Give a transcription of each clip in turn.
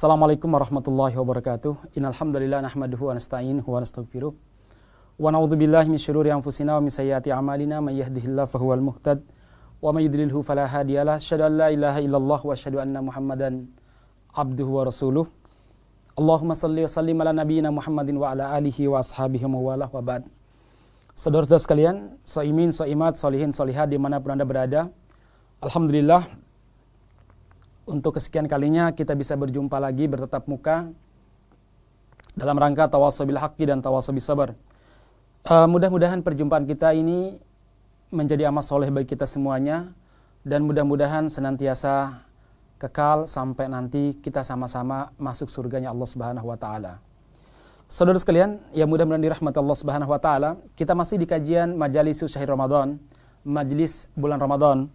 Assalamualaikum warahmatullahi wabarakatuh. Innal hamdalillah nahmaduhu wa nasta'inuhu wa nastaghfiruh. Wa na'udzubillahi min syururi anfusina wa min sayyiati a'malina. May yahdihillahu fahuwal muhtad wa may yudlilhu fala hadiyalah. Asyhadu an la ilaha illallah wa asyhadu anna Muhammadan abduhu wa rasuluh. Allahumma shalli wa sallim ala nabiyyina Muhammadin wa ala alihi wa ashabihi wa walah wa ba'd. Saudara-saudara sekalian, shaimin, shaimat, sholihin, sholihat dimanapun Anda berada, alhamdulillah untuk kesekian kalinya kita bisa berjumpa lagi bertatap muka dalam rangka tawassul bil haqqi dan tawassul bis sabar. Mudah-mudahan perjumpaan kita ini menjadi amal soleh bagi kita semuanya, dan mudah-mudahan senantiasa kekal sampai nanti kita sama-sama masuk surganya Allah Subhanahu wa taala. Saudara sekalian, yang mudah-mudahan dirahmati Allah Subhanahu wa taala, kita masih di kajian Majalisus Syahr Ramadan, Majelis bulan Ramadan,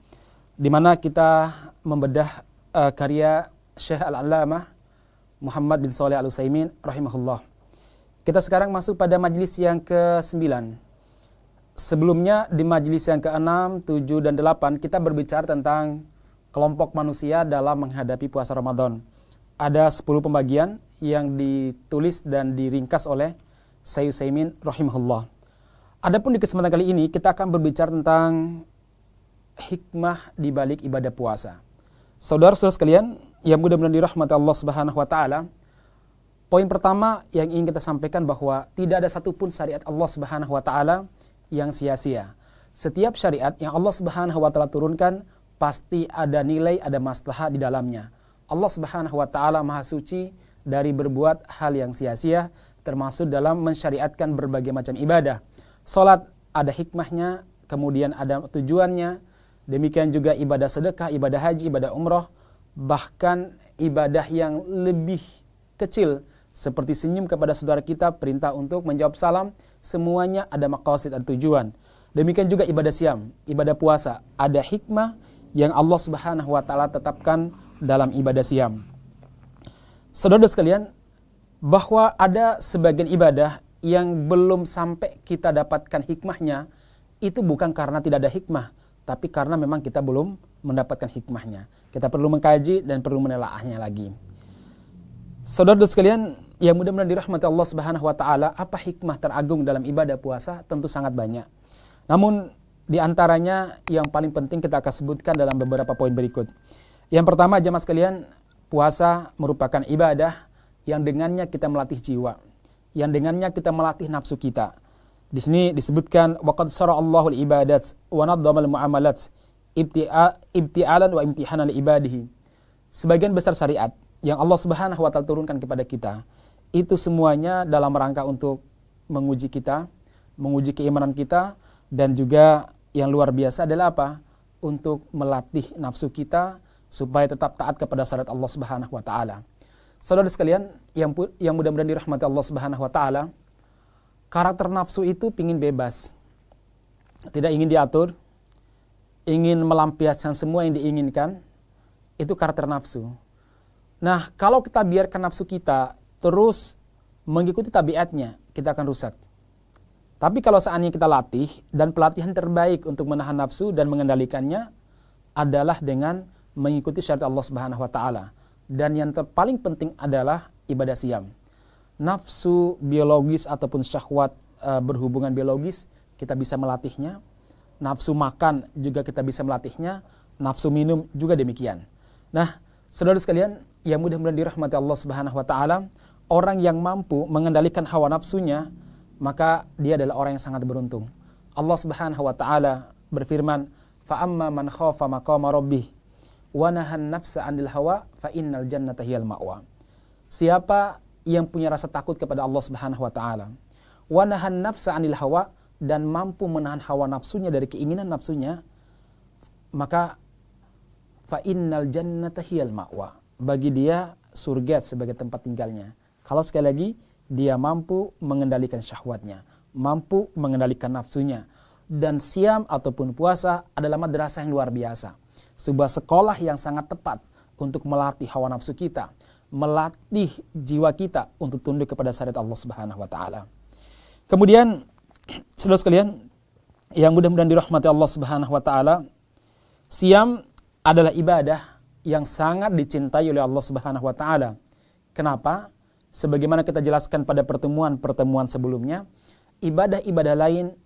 di mana kita membedah karya Syekh Al-Allamah Muhammad bin Shalih Al-Utsaimin rahimahullah. Kita sekarang masuk pada majelis yang ke-9. Sebelumnya di majelis yang ke-6, 7, dan 8 kita berbicara tentang kelompok manusia dalam menghadapi puasa Ramadan. Ada 10 pembagian yang ditulis dan diringkas oleh Syekh Utsaimin rahimahullah. Adapun di kesempatan kali ini kita akan berbicara tentang hikmah di balik ibadah puasa. Saudara-saudara sekalian yang mudah-mudahan dirahmati Allah Subhanahu wa taala, poin pertama yang ingin kita sampaikan bahwa tidak ada satupun syariat Allah Subhanahu wa taala yang sia-sia. Setiap syariat yang Allah Subhanahu wa taala turunkan pasti ada nilai, ada maslahat di dalamnya. Allah Subhanahu wa taala Maha suci dari berbuat hal yang sia-sia, termasuk dalam mensyariatkan berbagai macam ibadah. Salat ada hikmahnya, kemudian ada tujuannya. Demikian juga ibadah sedekah, ibadah haji, ibadah umrah, bahkan ibadah yang lebih kecil seperti senyum kepada saudara kita, perintah untuk menjawab salam, semuanya ada maqasid, ada tujuan. Demikian juga ibadah siam, ibadah puasa, ada hikmah yang Allah Subhanahu wa taala tetapkan dalam ibadah siam. Saudara sekalian, bahwa ada sebagian ibadah yang belum sampai kita dapatkan hikmahnya, itu bukan karena tidak ada hikmah, tapi karena memang kita belum mendapatkan hikmahnya. Kita perlu mengkaji dan perlu menelaahnya lagi. Saudara sekalian yang mudah-mudahan dirahmati Allah Subhanahu wa taala, apa hikmah teragung dalam ibadah puasa? Tentu sangat banyak. Namun di antaranya yang paling penting kita akan sebutkan dalam beberapa poin berikut. Yang pertama, jemaah sekalian, puasa merupakan ibadah yang dengannya kita melatih jiwa, yang dengannya kita melatih nafsu kita. Di sini disebutkan waqad syara'allahu al-ibadat wa naddama al-mu'amalat ibti'alan wa imtihanan li ibadihi. Sebagian besar syariat yang Allah Subhanahu wa taala turunkan kepada kita, itu semuanya dalam rangka untuk menguji kita, menguji keimanan kita, dan juga yang luar biasa adalah apa? Untuk melatih nafsu kita supaya tetap taat kepada syariat Allah Subhanahu wa taala. Saudara sekalian yang mudah-mudahan dirahmati Allah Subhanahu wa taala, karakter nafsu itu pingin bebas, tidak ingin diatur, ingin melampiaskan semua yang diinginkan, itu karakter nafsu. Nah, kalau kita biarkan nafsu kita terus mengikuti tabiatnya, kita akan rusak. Tapi kalau seandainya kita latih, dan pelatihan terbaik untuk menahan nafsu dan mengendalikannya adalah dengan mengikuti syariat Allah Subhanahu wa taala. Dan yang paling penting adalah ibadah siam. Nafsu biologis ataupun syahwat berhubungan biologis kita bisa melatihnya, nafsu makan juga kita bisa melatihnya, nafsu minum juga demikian. Nah, saudara sekalian yang mudah-mudahan dirahmati Allah Subhanahu wa taala, orang yang mampu mengendalikan hawa nafsunya, maka dia adalah orang yang sangat beruntung. Allah Subhanahu wa taala berfirman, fa amma man khafa maqama rabbih wa nahan nafsa 'anil hawa fa innal jannata hiyal ma'wa. Siapa yang punya rasa takut kepada Allah Subhanahu wa taala, wa nahan nafsa 'anil hawa, dan mampu menahan hawa nafsunya dari keinginan nafsunya, maka fa innal jannata hiyal ma'wa. Bagi dia surga sebagai tempat tinggalnya. Kalau sekali lagi dia mampu mengendalikan syahwatnya, mampu mengendalikan nafsunya. Dan siam ataupun puasa adalah madrasah yang luar biasa. Sebuah sekolah yang sangat tepat untuk melatih hawa nafsu kita, melatih jiwa kita untuk tunduk kepada syariat Allah Subhanahu wa taala. Kemudian saudara sekalian yang mudah-mudahan dirahmati Allah Subhanahu wa taala, siam adalah ibadah yang sangat dicintai oleh Allah Subhanahu wa taala. Kenapa? Sebagaimana kita jelaskan pada pertemuan-pertemuan sebelumnya, ibadah-ibadah lain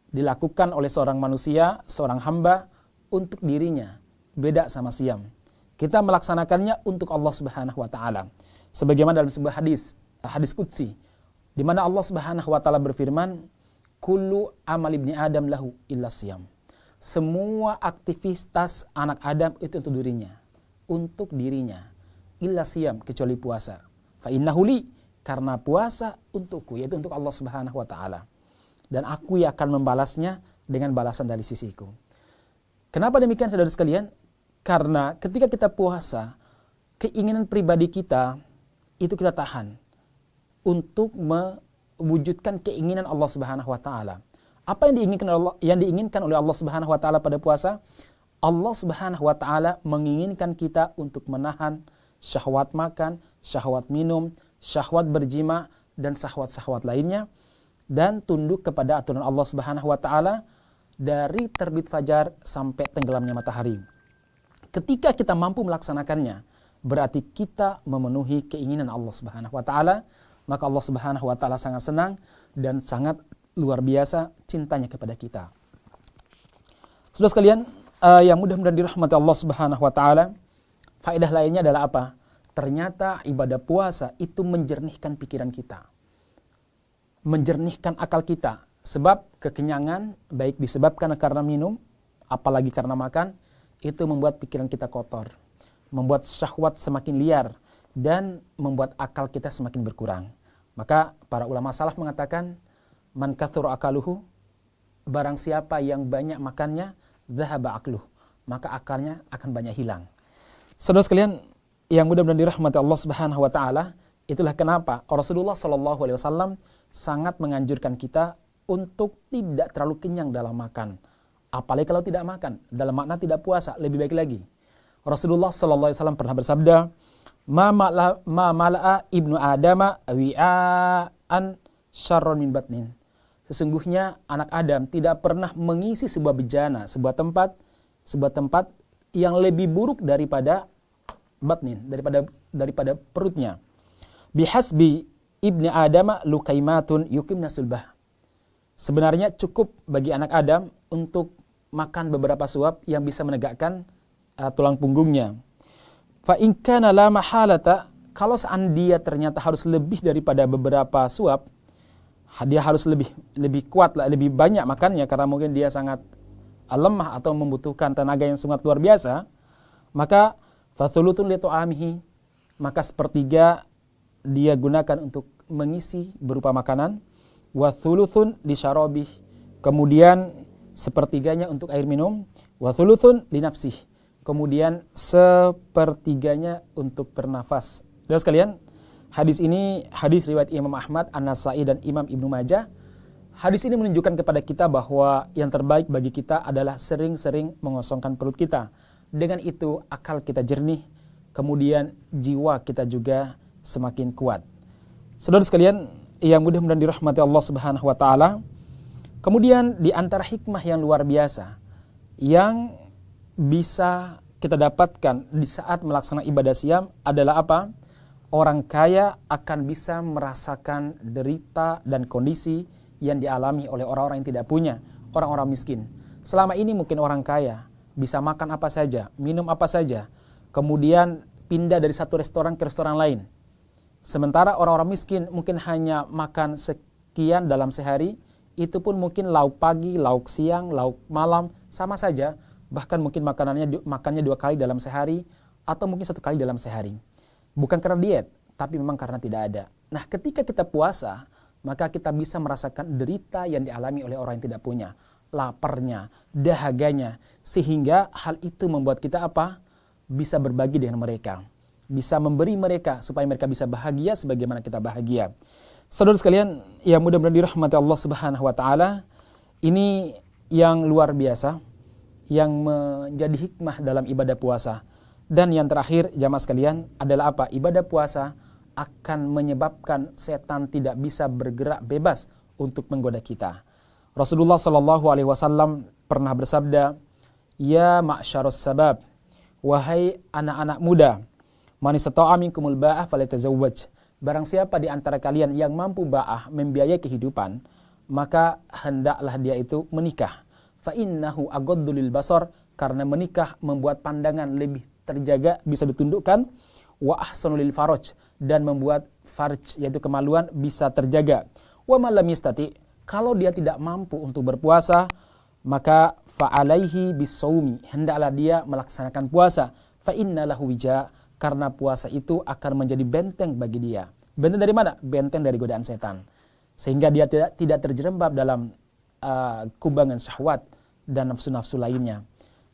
dilakukan oleh seorang manusia, seorang hamba untuk dirinya. Beda sama siam. Kita melaksanakannya untuk Allah Subhanahu wa taala. Sebagaimana dalam sebuah hadis qudsi, di mana Allah Subhanahu wa taala berfirman, "Kullu amal ibni Adam lahu illa siyam." Semua aktivitas anak Adam itu untuk dirinya. Untuk dirinya. Illa siyam, kecuali puasa. Fa innahu li, karena puasa untukku, yaitu untuk Allah Subhanahu wa taala. Dan aku yang akan membalasnya dengan balasan dari sisiku. Kenapa demikian, saudara sekalian? Karena ketika kita puasa, keinginan pribadi kita itu kita tahan untuk mewujudkan keinginan Allah Subhanahu wa taala. Apa yang diinginkan oleh Allah Subhanahu wa taala pada puasa? Allah Subhanahu wa taala menginginkan kita untuk menahan syahwat makan, syahwat minum, syahwat berjima dan syahwat-syahwat lainnya, dan tunduk kepada aturan Allah Subhanahu wa taala dari terbit fajar sampai tenggelamnya matahari. Ketika kita mampu melaksanakannya, berarti kita memenuhi keinginan Allah Subhanahu wa taala, maka Allah Subhanahu wa taala sangat senang dan sangat luar biasa cintanya kepada kita. Saudara sekalian, yang mudah-mudahan dirahmati Allah Subhanahu wa taala, faedah lainnya adalah apa? Ternyata ibadah puasa itu menjernihkan pikiran kita. Menjernihkan akal kita. Sebab kekenyangan, baik disebabkan karena minum, apalagi karena makan, itu membuat pikiran kita kotor. Membuat syahwat semakin liar, dan membuat akal kita semakin berkurang. Maka para ulama salaf mengatakan, man kathura akaluhu, barang siapa yang banyak makannya, dhahaba akluh, maka akalnya akan banyak hilang. Saudara sekalian, yang mudah-mudahan dirahmati Allah Subhanahu wa taala, itulah kenapa Rasulullah sallallahu alaihi wasallam sangat menganjurkan kita untuk tidak terlalu kenyang dalam makan. Apalagi kalau tidak makan, dalam makna tidak puasa, lebih baik lagi. Rasulullah sallallahu alaihi wasallam pernah bersabda, ma mala'a ibnu adama wi'an syarrun min batnin. Sesungguhnya anak Adam tidak pernah mengisi sebuah bejana, sebuah tempat yang lebih buruk daripada batnin, daripada perutnya. Bihasbi ibni adama lukaimatun yukimna sulbah. Sebenarnya cukup bagi anak Adam untuk makan beberapa suap yang bisa menegakkan tulang punggungnya. Fa in kana la mahalata, kalau seandainya ternyata harus lebih daripada beberapa suap, dia harus lebih kuat lah, lebih banyak makannya karena mungkin dia sangat lemah atau membutuhkan tenaga yang sangat luar biasa, maka fathulutun li tu'amihi, maka sepertiga dia gunakan untuk mengisi berupa makanan, wa thuluthun li syarabih, kemudian sepertiganya untuk air minum, wa thuluthun li nafsih, kemudian sepertiganya untuk bernafas. Saudara sekalian, hadis ini hadis riwayat Imam Ahmad, An-Nasai dan Imam Ibnu Majah. Hadis ini menunjukkan kepada kita bahwa yang terbaik bagi kita adalah sering-sering mengosongkan perut kita. Dengan itu akal kita jernih, kemudian jiwa kita juga semakin kuat. Saudara sekalian, yang mudah-mudahan dirahmati Allah Subhanahu wa taala, kemudian di antara hikmah yang luar biasa yang bisa kita dapatkan di saat melaksanakan ibadah siam adalah apa? Orang kaya akan bisa merasakan derita dan kondisi yang dialami oleh orang-orang yang tidak punya, orang-orang miskin. Selama ini mungkin orang kaya bisa makan apa saja, minum apa saja, kemudian pindah dari satu restoran ke restoran lain. Sementara orang-orang miskin mungkin hanya makan sekian dalam sehari, itu pun mungkin lauk pagi, lauk siang, lauk malam, sama saja. Bahkan mungkin makannya 2 kali dalam sehari, atau mungkin 1 kali dalam sehari. Bukan karena diet, tapi memang karena tidak ada. Nah, ketika kita puasa, maka kita bisa merasakan derita yang dialami oleh orang yang tidak punya. Laparnya, dahaganya. Sehingga hal itu membuat kita apa? Bisa berbagi dengan mereka. Bisa memberi mereka supaya mereka bisa bahagia sebagaimana kita bahagia. Saudara sekalian, yang mudah-mudahan dirahmati Allah Subhanahu wa taala, ini yang luar biasa yang menjadi hikmah dalam ibadah puasa. Dan yang terakhir, jamaah sekalian, adalah apa? Ibadah puasa akan menyebabkan setan tidak bisa bergerak bebas untuk menggoda kita. Rasulullah sallallahu alaihi wasallam pernah bersabda, "Ya ma'syarus sabab, wahai anak-anak muda, Man istata'a minkumul ba'ah falyatazawwaj. Barang siapa di antara kalian yang mampu ba'ah, membiayai kehidupan, maka hendaklah dia itu menikah. Fa innahu aghaddu lil basar, karena menikah membuat pandangan lebih terjaga, bisa ditundukkan. Wa ahsanu lil faraj, dan membuat farj yaitu kemaluan bisa terjaga. Wa man lam yastati, kalau dia tidak mampu untuk berpuasa, maka fa alaihi bisawmi, hendaklah dia melaksanakan puasa. Fa innalahu wija, karena puasa itu akan menjadi benteng bagi dia. Benteng dari mana? Benteng dari godaan setan. Sehingga dia tidak terjerembab dalam kubangan syahwat dan nafsu-nafsu lainnya.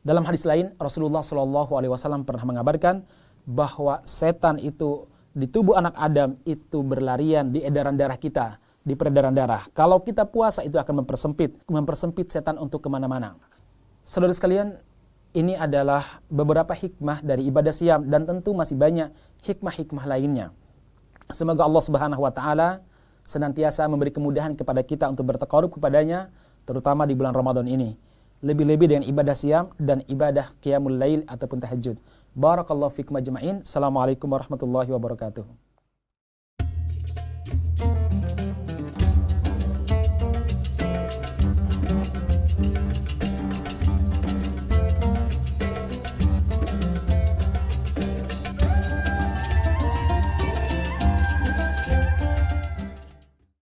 Dalam hadis lain, Rasulullah SAW pernah mengabarkan bahwa setan itu di tubuh anak Adam itu berlarian di edaran darah kita, di peredaran darah. Kalau kita puasa itu akan mempersempit setan untuk kemana-mana. Saudara sekalian, ini adalah beberapa hikmah dari ibadah siam, dan tentu masih banyak hikmah-hikmah lainnya. Semoga Allah Subhanahu wa taala senantiasa memberi kemudahan kepada kita untuk bertaqarrub kepadanya, terutama di bulan Ramadan ini. Lebih-lebih dengan ibadah siam dan ibadah qiyamul lail ataupun tahajud. Barakallahu fikum ajma'in. Assalamualaikum warahmatullahi wabarakatuh.